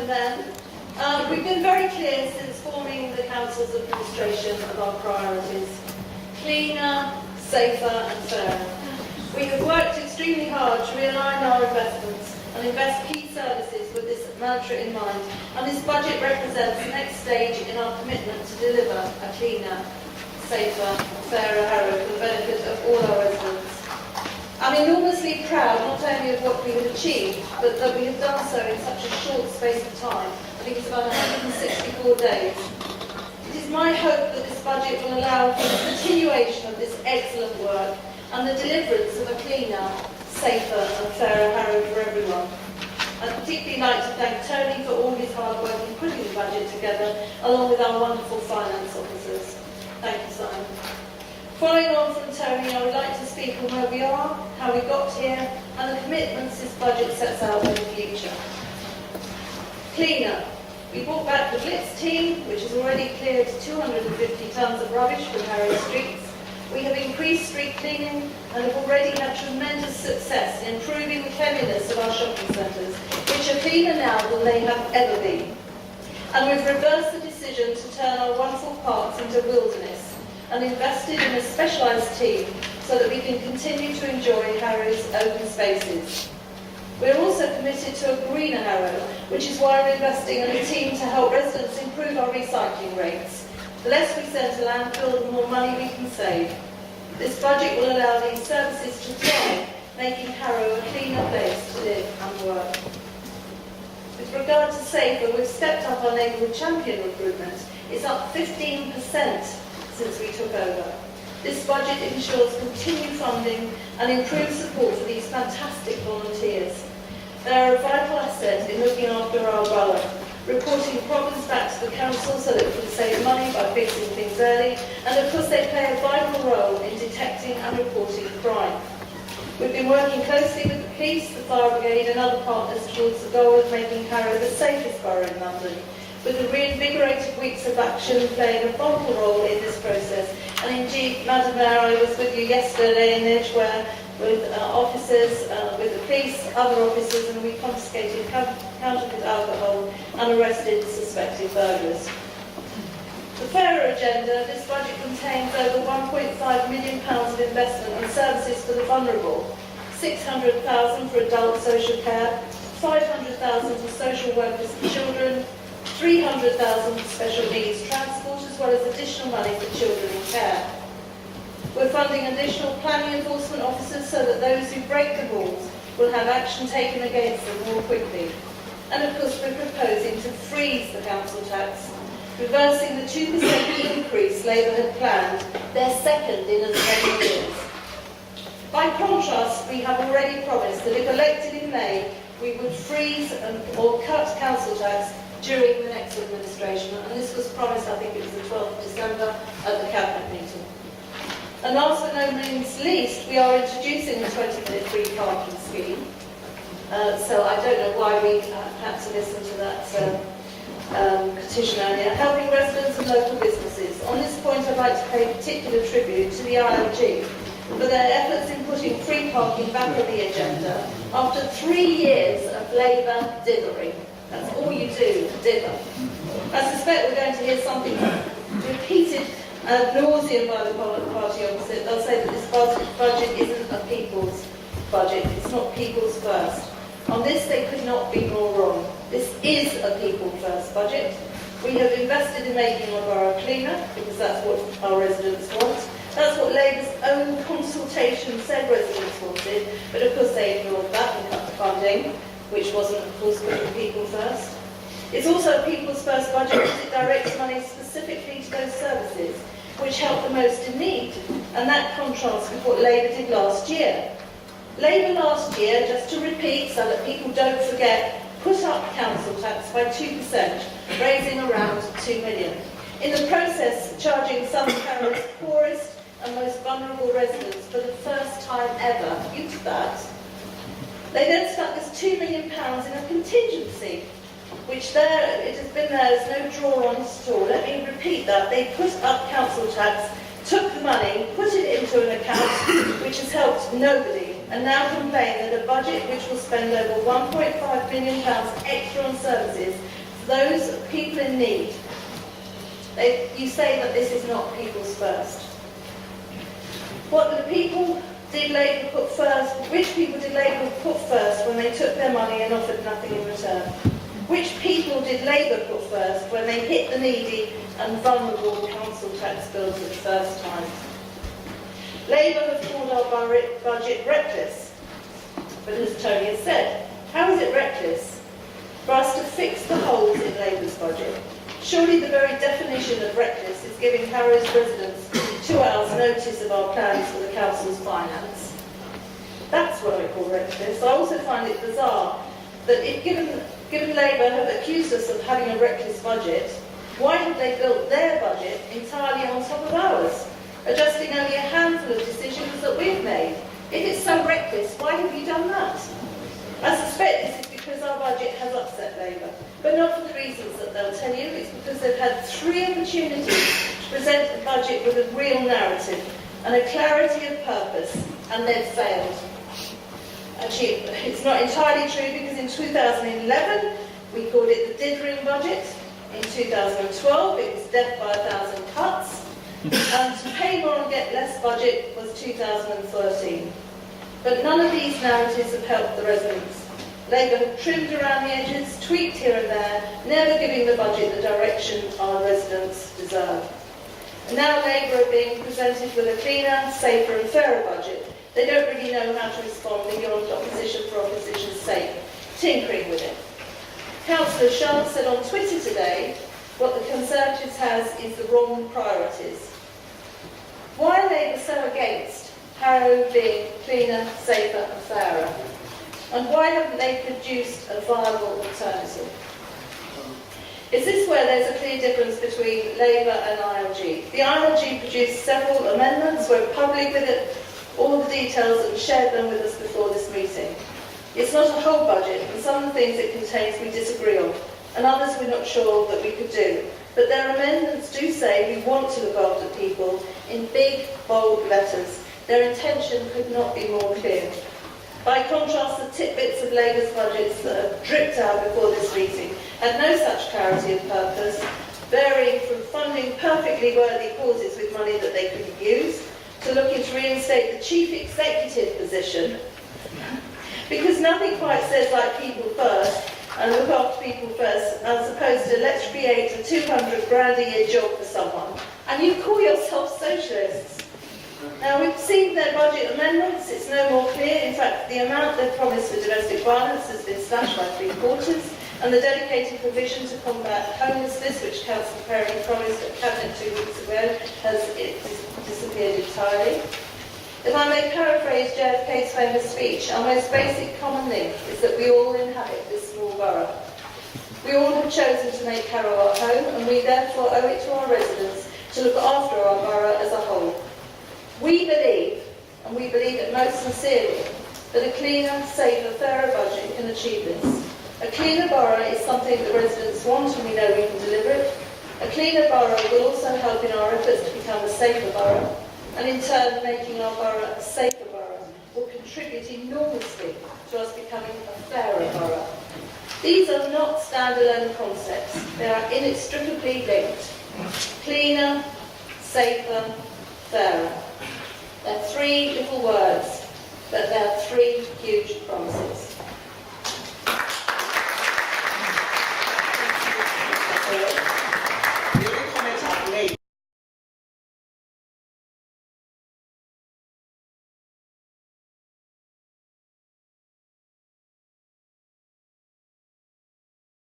then. We've been very clear since forming the Council's administration of our priorities. Cleaner, safer and fairer. We have worked extremely hard to realign our investments and invest key services with this mantra in mind, and this budget represents the next stage in our commitment to deliver a cleaner, safer, fairer Harrow for the benefit of all our residents. I'm enormously proud not only of what we have achieved, but that we have done so in such a short space of time. I think it's about 164 days. It is my hope that this budget will allow for the continuation of this excellent work and the deliverance of a cleaner, safer and fairer Harrow for everyone. I'd particularly like to thank Tony for all his hard work in putting the budget together, along with our wonderful finance officers. Thank you, Simon. Following on from Tony, I would like to speak on where we are, how we got here, and the commitments this budget sets out for the future. Cleaner. We brought back the Blitz team, which has already cleared 250 tonnes of rubbish from Harrow streets. We have increased street cleaning and have already had tremendous success in improving the cleanliness of our shopping centres, which are cleaner now than they have ever been. And we've reversed the decision to turn our wonderful parks into wilderness and invested in a specialised team so that we can continue to enjoy Harrow's open spaces. We're also committed to a greener Harrow, which is why we're investing in a team to help residents improve our recycling rates. The less we send to landfill, the more money we can save. This budget will allow these services to thrive, making Harrow a cleaner place to live and work. With regard to safer, we've stepped up our neighbourhood champion recruitment. It's up 15% since we took over. This budget ensures continued funding and improved support for these fantastic volunteers. They are a vital asset in looking after our borough, reporting problems back to the council so that we can save money by fixing things early, and of course they play a vital role in detecting and reporting crime. We've been working closely with the police, the fire brigade and other partners towards the goal of making Harrow the safest borough in London, with the reinvigorated weeks of action playing a vital role in this process. And indeed, Madam Mayor, I was with you yesterday in Edgware with officers, with the police, other officers, and we confiscated counterfeit alcohol and arrested suspected burglars. The fairer agenda, this budget contains over £1.5 million of investment and services for the vulnerable, £600,000 for adult social care, £500,000 for social workers and children, £300,000 for special needs transport, as well as additional money for children in care. We're funding additional planning enforcement officers so that those who break the rules will have action taken against them more quickly. And of course we're proposing to freeze the council tax, reversing the 2% increase Labour had planned, their second in as many years. By contrast, we have already promised that if elected in May, we would freeze or cut council tax during the next administration, and this was promised, I think it was the 12th of December, at the Cabinet meeting. And last but no means least, we are introducing the 20-minute free parking scheme. So I don't know why we had to listen to that petition earlier. Helping residents and local businesses. On this point, I'd like to pay particular tribute to the ILG for their efforts in putting free parking back on the agenda after 3 years of Labour dithering. That's all you do, dither. I suspect we're going to hear something repeated ad nauseum by the party opposite. They'll say that this budget isn't a people's budget. It's not people's first. On this, they could not be more wrong. This is a people-first budget. We have invested in making our borough cleaner, because that's what our residents want. That's what Labour's own consultation said residents wanted, but of course they ignored that and cut the funding, which wasn't, of course, putting people first. It's also a people's first budget because it directs money specifically to those services which help the most in need, and that contrasts with what Labour did last year. Labour last year, just to repeat so that people don't forget, put up council tax by 2%, raising around £2 million. In the process, charging some of Harrow's poorest and most vulnerable residents for the first time ever. You did that. They then stuck this £2 million in a contingency, which it has been there, there's no draw on it at all. Let me repeat that. They put up council tax, took the money, put it into an account which has helped nobody and now complain that a budget which will spend over £1.5 million extra on services for those people in need. You say that this is not people's first. What the people did Labour put first? Which people did Labour put first when they took their money and offered nothing in return? Which people did Labour put first when they hit the needy and vulnerable council tax bills for the first time? Labour have called our budget reckless. But as Tony has said, how is it reckless? For us to fix the holes in Labour's budget. Surely the very definition of reckless is giving Harrow's residents 2 hours notice of our plans for the council's finance. That's what I call reckless. I also find it bizarre that if given Labour have accused us of having a reckless budget, why have they built their budget entirely on top of ours, adjusting only a handful of decisions that we've made? If it's so reckless, why have you done that? I suspect this is because our budget has upset Labour, but not for the reasons that they'll tell you. It's because they've had 3 opportunities to present a budget with a real narrative and a clarity of purpose, and they've failed. Actually, it's not entirely true, because in 2011 we called it the dithering budget. In 2012 it was death by 1,000 cuts, and to pay more and get less budget was 2013. But none of these narratives have helped the residents. Labour have trimmed around the edges, tweaked here and there, never giving the budget the direction our residents deserve. And now Labour are being presented with a cleaner, safer and fairer budget. They don't really know how to respond beyond opposition for opposition's sake, tinkering with it. Councillor Sharp said on Twitter today, what the Conservatives has is the wrong priorities. Why are Labour so against Harrow being cleaner, safer and fairer? And why haven't they produced a viable alternative? Is this where there's a clear difference between Labour and ILG? The ILG produced several amendments, went public with it, all the details, and shared them with us before this meeting. It's not a whole budget, and some of the things it contains we disagree on, and others we're not sure that we could do. But their amendments do say we want to look after people in big, bold letters. Their intention could not be more clear. By contrast, the tidbits of Labour's budgets that have dripped out before this meeting had no such clarity of purpose, varying from funding perfectly worthy causes with money that they couldn't use, to looking to reinstate the chief executive position, because nothing quite says like people first and look after people first, as opposed to let's create a 200 grand a year job for someone, and you call yourself socialists. Now, we've seen their budget amendments. It's no more clear. In fact, the amount they've promised for domestic violence has been slashed by 3/4, and the dedicated provision to combat homelessness, which Councillor Perry promised at Cabinet 2 weeks ago, has disappeared entirely. If I may paraphrase JFK's famous speech, our most basic common link is that we all inhabit this small borough. We all have chosen to make Harrow our home, and we therefore owe it to our residents to look after our borough as a whole. We believe, and we believe it most sincerely, that a cleaner, safer, fairer budget can achieve this. A cleaner borough is something that residents want, and we know we can deliver it. A cleaner borough will also help in our efforts to become a safer borough, and in turn making our borough a safer borough will contribute enormously to us becoming a fairer borough. These are not standalone concepts. They are inextricably linked. Cleaner, safer, fairer. They're 3 little words, but they're 3 huge promises.